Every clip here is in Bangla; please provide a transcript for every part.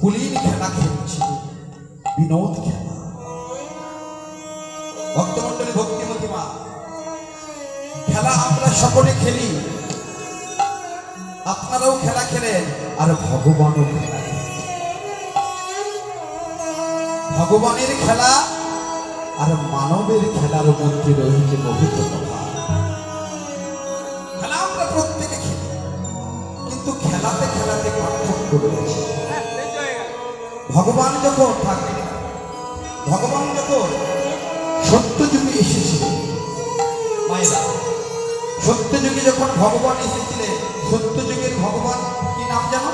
কুলীন খেলা খেলছে, বিনোদ খেলা। ভক্তমন্ডলী, ভক্তিমতী মা, খেলা আমরা সকলে খেলি, আপনারাও খেলা খেলেন, আর ভগবানও খেলা খেলেন। ভগবানের খেলা আর মানবের খেলার মধ্যে রয়েছে বহুত তফাৎ। খেলা আমরা প্রত্যেকে খেলি, কিন্তু খেলাতে খেলাতে পার্থক্য রয়েছে। ভগবান যখন থাকেন, ভগবান যখন সত্য যুগে এসেছিলেন, মায়েরা, সত্য যুগে যখন ভগবান এসেছিলেন, সত্য যুগের ভগবান কি নাম জানো?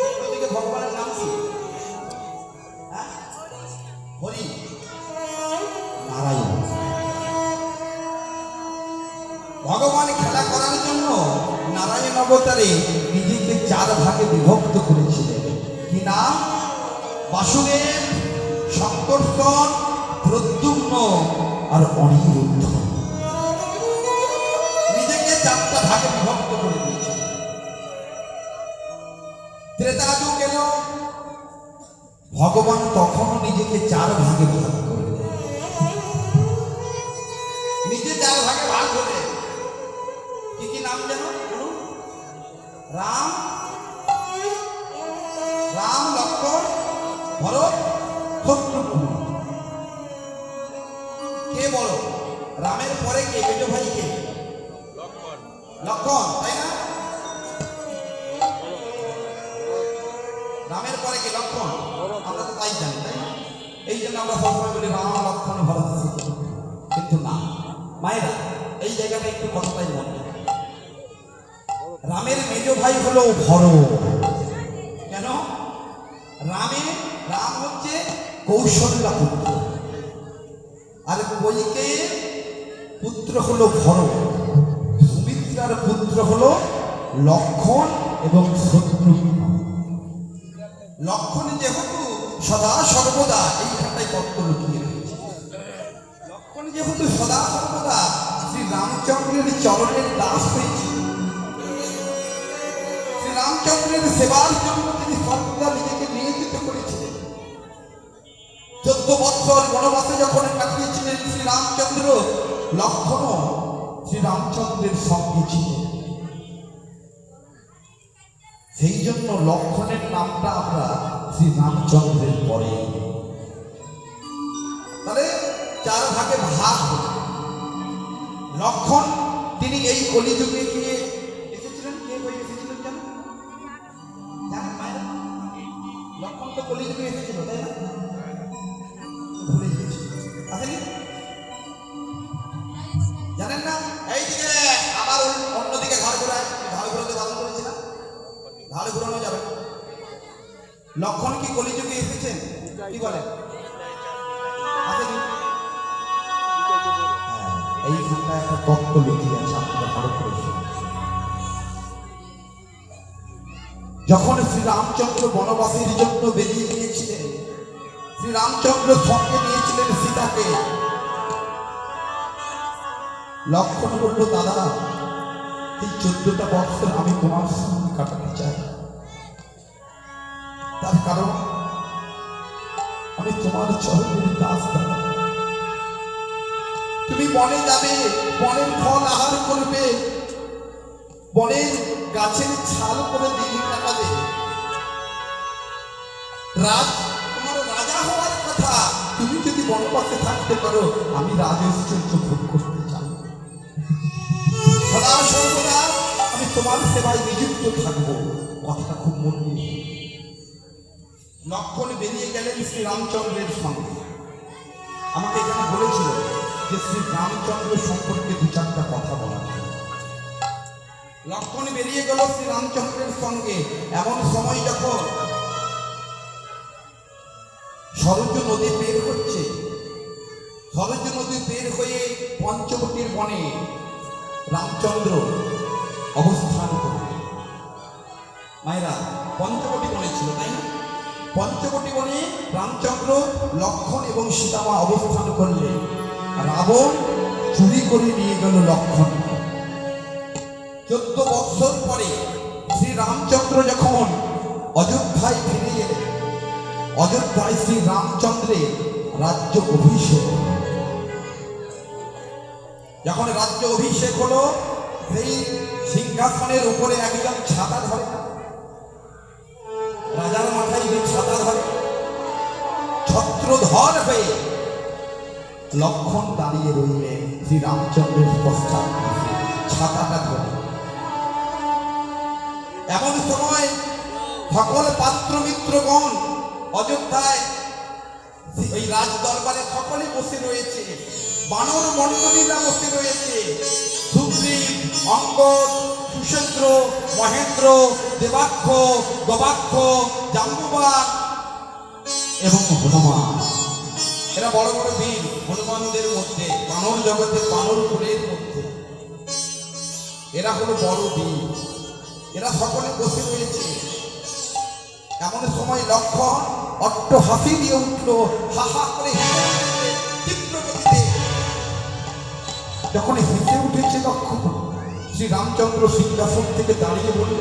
সত্য যুগে ভগবানের নাম কি? হরি নারায়ণ। ভগবান খেলা করার জন্য নারায়ণ অবতারে নিজেকে 4 ভাগে বিভক্ত করেছিলেন। কি নাম? বাসুদেব, শঙ্কর্ষণ, প্রদ্যুম্ন আর অনিরুদ্ধ। নিজেকে 4টা ভাগে বিভক্ত করে দিয়েছিলেন। ত্রেতা যুগ এল, ভগবান তখনও নিজেকে 4 ভাগে ভাগ করে দেন। নিজে 4 ভাগে ভাগ করে কি কি নাম জানো? রাম, রাম, লক্ষ্মণ, ভরত, শত্রুঘ্ন। কে বলো? রামের পরে কে? মেজ ভাই কে? লক্ষ্মণ, তাই না? রামের পরে কে? লক্ষ্মণ। আমরা তো তাই জানি, তাই না? এই জন্য আমরা সবসময় বলি রাম, লক্ষ্মণ, ভরত, শত্রুঘ্ন। কিন্তু না মায়েরা, এই জায়গাটা একটু কথাটাই মনে। রামের মেজ ভাই হলো ভরত। কেন? রাম হচ্ছে কৌশল্যা পুত্র, আর কৈকেয়ীর পুত্র হলো ভরত, সুমিত্রার পুত্র হলো লক্ষ্মণ এবং শত্রুঘ্ন। লক্ষ্মণ যেহেতু সদা সর্বদা এইখানটাই তত্ত্ব লুকিয়ে রয়েছে। লক্ষ্মণ যেহেতু সদা সর্বদা শ্রী রামচন্দ্রের চরণের দাস হয়েছে, শ্রী রামচন্দ্রের সেবার জন্য তিনি সর্বদা নিজেকে নিয়োজিত করেছিলেন। 14 বৎসর বনবাসে যখন কাটিয়েছিলেন শ্রী রামচন্দ্র, লক্ষ্মণও শ্রী রামচন্দ্রের সঙ্গে ছিলেন। সেই জন্য লক্ষ্মণের নামটা আমরা শ্রী রামচন্দ্রের পরে। তাহলে 4 ভাগে ভাগ। লক্ষ্মণ তিনি এই কলিযুগে গিয়ে এসেছিলেন। কে হয়ে এসেছিলেন জানেন? জানেন মায়েরা? লক্ষ্মণ তো কলিযুগে এসেছিল, তাই না? ভুলে গেছি, আসেনি? জানেন না? এইদিকে আবার অন্যদিকে ঘাড় ঘোরায়, ঘাড় ঘোরাতে বারণ করেছি না? ঘাড় ঘোরানো যাবে। লক্ষ্মণ কি কলিযুগে এসেছেন? কি বলেন? আসেনি? এইখানটা একটা তত্ত্ব লুকিয়ে আছে, আপনারা ভালো করে শুনুন। যখন শ্রী রামচন্দ্র বনবাসের জন্য বেরিয়ে গিয়েছিলেন, শ্রী রামচন্দ্র সঙ্গে নিয়েছিলেন সীতাকে। লক্ষ্মণ বলল, দাদা এই 14টা বৎসর আমি তোমার সঙ্গে কাটাতে চাই। তার কারণ আমি তোমার চরণের দাস দাদা। তুমি বনে যাবে, বনের ফল আহার করবে, বনের গাছের ছাল করে দিন কাটাবে। তোমার রাজা হওয়ার কথা, তুমি যদি বনবাসে থাকতে পারো, আমি রাজৈশ্বর্য ভোগ করতে চাই। সদা সর্বদা আমি তোমার সেবায় নিযুক্ত থাকবো। কথাটা খুব মনে। লক্ষ্মণ বেরিয়ে গেলেন শ্রী রামচন্দ্রের সঙ্গে। আমাকে এখানে বলেছিল যে শ্রী রামচন্দ্র সম্পর্কে 2-4টা কথা বলা। লক্ষ্মণ বেরিয়ে গেল শ্রী রামচন্দ্রের সঙ্গে। এমন সময় যখন সরযূ নদী বের হচ্ছে, সরযূ নদী বের হয়ে পঞ্চবটির বনে রামচন্দ্র অবস্থান করবে। মায়েরা, পঞ্চবটি বনে ছিল, তাই না? পঞ্চবটি বনে রামচন্দ্র, লক্ষ্মণ এবং সীতামা অবস্থান করলেন। রাবণ চুরি করে নিয়ে গেল লক্ষ্মণ। 14 বৎসর পরে শ্রী রামচন্দ্র যখন অযোধ্যায় ফিরে এলেন। অযোধ্যায় শ্রী রামচন্দ্রের রাজ্য অভিষেক। যখন রাজ্য অভিষেক হলো, সেই সিংহাসনের উপরে একজন ছাতা ধরে, রাজার মাথায় যে ছাতা ধরে, ছত্রধর হয়ে লক্ষণ দাঁড়িয়ে রইলেন শ্রী রামচন্দ্রের পশ্চাৎ ছাতাটা ধরে। এমন সময় সকল পাত্র মিত্রগণ অযোধ্যায় ওই রাজ দরবারে সকলে বসে রয়েছে, বানর মণ্ডলীরা বসে রয়েছে। সুগ্রীব, অঙ্গদ, সুষেত্র, মহেন্দ্র, দেবাক্ষ, গবাক্ষ, জাম্বুবান এবং হনুমান। এরা বড় বড় বীর হনুমানদের মধ্যে, বানর জগতে বানর কুলের মধ্যে এরা হলো বড় বীর। এরা সকলে বসে রয়েছে। এমন সময় লক্ষণ অট্ট হাসি দিয়ে উঠল, হা হা করে তীব্র গতিতে। যখন হেসে উঠেছে লক্ষণ, শ্রী রামচন্দ্র সিংহাসন থেকে দাঁড়িয়ে বলল,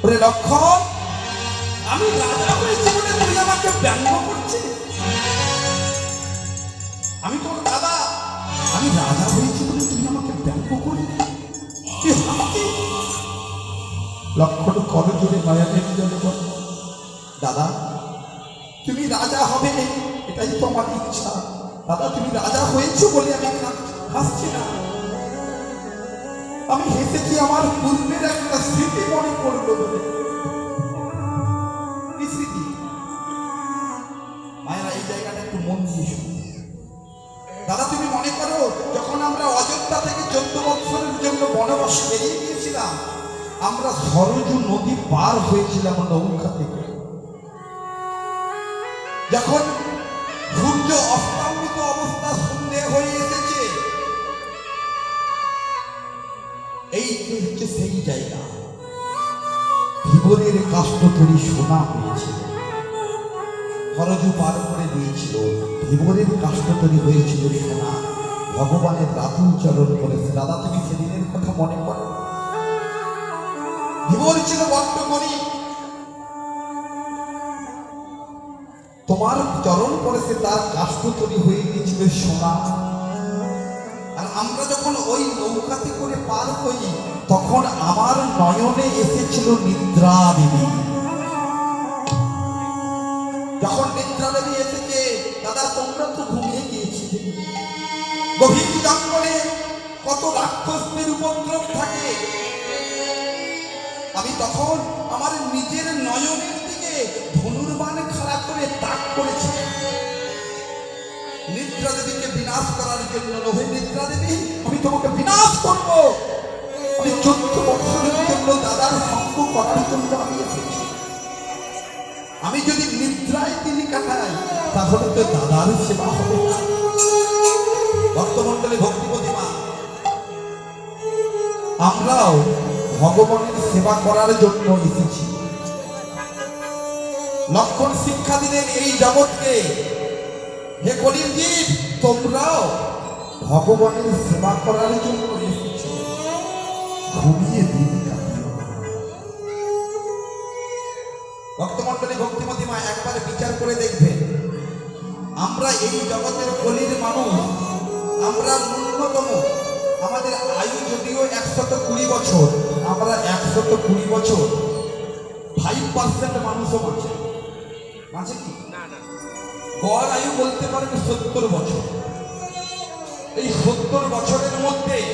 ওরে লক্ষণ, আমি রাজা হয়েছি বলে তুই আমাকে ব্যঙ্গ করছিস? আমি তোর দাদা, আমি রাজা হয়েছি বলে তুই আমাকে ব্যঙ্গ করছিস? কি হাসছিস? লক্ষণ করজোড়ে নয়নের জলে বলল, দাদা তুমি রাজা হবে, এটাই তো আমার ইচ্ছা। দাদা তুমি রাজা হয়েছো বলে আমি হাসছি না, আমি হেসেছি আমার পূর্বের একটা স্মৃতি মনে পড়লো বলে। কি স্মৃতি? মায়েরা এই জায়গাটা একটু মন দিয়ে শুনুন। দাদা তুমি মনে করো, যখন আমরা অযোধ্যা থেকে 14 বছরের জন্য বনবাসে বেরিয়ে গিয়েছিলাম, আমরা সরজু নদী পার হয়েছিলাম নৌকা থেকে। যখন সূর্য অস্তান্বিত অবস্থা সন্ধ্যে হয়ে এসেছে, এই হচ্ছে সেই জায়গা। ধীবরের কাষ্ঠতরী সোনা হয়েছিল, সরজু পার করে দিয়েছিল, ধীবরের কাষ্ঠতরী হয়েছিল সোনা। ভগবানের রাতুল চরণ করেছে। দাদা তুমি সেদিনের কথা মনে করো? ধীবর ছিল বড্ড গরীব, তোমার চরণ পড়েছে, তার কাষ্ঠতরী হয়ে গিয়েছিল সোনা। আর আমরা যখন ওই নৌকাতে করে পার হই, তখন আমার নয়নে এসেছিল নিদ্রা দেবী। যখন নিদ্রা দেবী এসেছে, দাদা তোমরা তো ঘুমিয়ে গিয়েছিলে। গভীর জঙ্গলে কত রাক্ষসদের উপদ্রব থাকে। আমি তখন আমার নিজের নয়নের দিকে ধনুর্বাণ খাড়া করে তাক করেছি, নিদ্রা দেবীকে বিনাশ করার জন্য। নহে নিদ্রা দেবী, আমি তোমাকে বিনাশ করব। আমি 14 বছরের জন্য দাদার সঙ্গ করার জন্য আমি এসেছি। আমি যদি নিদ্রায় তিনি কাটাই, তাহলে তো দাদার সেবা হবে। ভক্তমণ্ডলী, ভক্তিপতি মা, আমরাও ভগবানের সেবা করার জন্য এসেছি। লক্ষণ শিক্ষা দিলেন এই জগৎকে, হে কলির জীব, তোমরাও ভগবানের সেবা করার জন্য এসেছো, ঘুমিয়ে দিন কাটিও না। ভক্তমণ্ডলী, ভক্তিমতী মা, একবার বিচার করে দেখবেন, আমরা এই জগতের কলির মানুষ, আমরা ন্যূনতম আমাদের আয়ু যদিও 120 বছর, আমরা 120 বছর 5% মানুষও বাঁচে। বাঁচে কি? গড় আয়ু বলতে পারেন 70 বছর। এই 70 বছরের মধ্যে